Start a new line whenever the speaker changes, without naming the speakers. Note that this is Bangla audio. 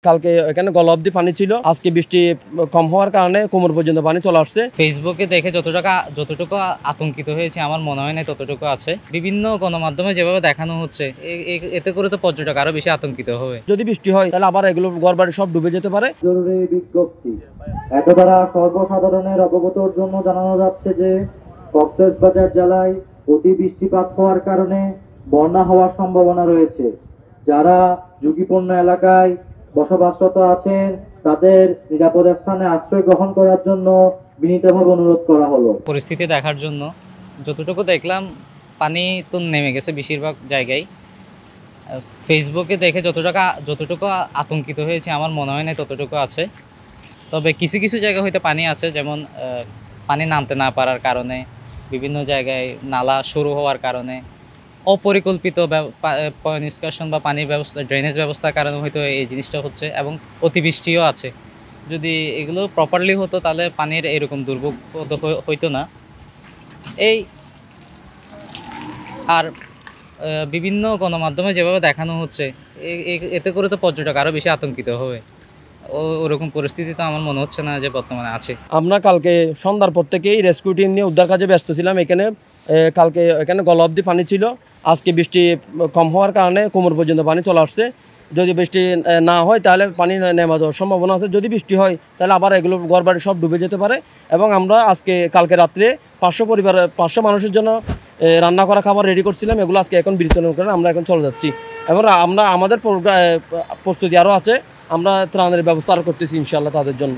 কালকে এখানে গলা অবধি পানি ছিল, আজকে বৃষ্টি কম হওয়ার কারণে কোমর পর্যন্ত পানি চলে আসছে।
ফেসবুকে দেখে যতটুকু আতঙ্কিত হয়েছে আমার মনে হয় না ততটুকু আছে। বিভিন্ন গণমাধ্যমে যেভাবে দেখানো হচ্ছে এতে করে তো পর্যটক আরো বেশি আতঙ্কিত হবে।
যদি বৃষ্টি হয় তাহলে আবার এগুলো ঘরবাড়ি সব ডুবে যেতে পারে।
জরুরি বিজ্ঞপ্তি এত দ্বারা সর্বসাধারণের অবগতর জন্য জানানো যাচ্ছে যে কক্সবাজার জেলায় অতি বৃষ্টিপাত হওয়ার কারণে বন্যা হওয়ার সম্ভাবনা রয়েছে। যারা ঝুঁকিপূর্ণ এলাকায় বসবাসরত আছেন তাদের নিরাপদ স্থানে আশ্রয় গ্রহণ করার জন্য বিনীতভাবে অনুরোধ করা হলো।
পরিস্থিতি দেখার জন্য যতটুকু দেখলাম পানি তো নেমে গেছে বেশিরভাগ জায়গায়। ফেসবুকে দেখে যতটুকু আতঙ্কিত হয়েছে আমার মনে হয় না ততটুকু আছে। তবে কিছু কিছু জায়গা হয়তো পানি আছে, যেমন পানি নামতে না পারার কারণে, বিভিন্ন জায়গায় নালা শুরু হওয়ার কারণে, অপরিকল্পিত নিষ্কাশন বা পানির ব্যবস্থা, ড্রেনেজ ব্যবস্থার কারণে হয়তো এই জিনিসটা হচ্ছে, এবং অতিবৃষ্টিও আছে। যদি এগুলো প্রপারলি হতো তাহলে পানির এরকম দুর্ভোগ হইতো না। এই আর বিভিন্ন গণমাধ্যমে যেভাবে দেখানো হচ্ছে এতে করে তো পর্যটক আরও বেশি আতঙ্কিত হবে। ওরকম পরিস্থিতি তো আমার মনে হচ্ছে না যে বর্তমানে আছে।
আমরা কালকে সন্ধ্যার পর থেকেই রেস্কিউ টিম নিয়ে উদ্ধার কাজে ব্যস্ত ছিলাম। কালকে এখানে গলা অবধি পানি ছিল, আজকে বৃষ্টি কম হওয়ার কারণে কোমর পর্যন্ত পানি চলে আসছে। যদি বৃষ্টি না হয় তাহলে পানি নেমে যাওয়ার সম্ভাবনা আছে। যদি বৃষ্টি হয় তাহলে আবার এগুলো ঘরবাড়ি সব ডুবে যেতে পারে। এবং আমরা কালকে রাত্রে 500 মানুষের জন্য রান্না করা খাবার রেডি করছিলাম। এগুলো আজকে এখন বিতরণ করে আমরা এখন চলে যাচ্ছি। এবং আমাদের প্রস্তুতি আরও আছে, আমরা ত্রাণের ব্যবস্থা আরও করতেছি ইনশাআল্লাহ তাদের জন্য।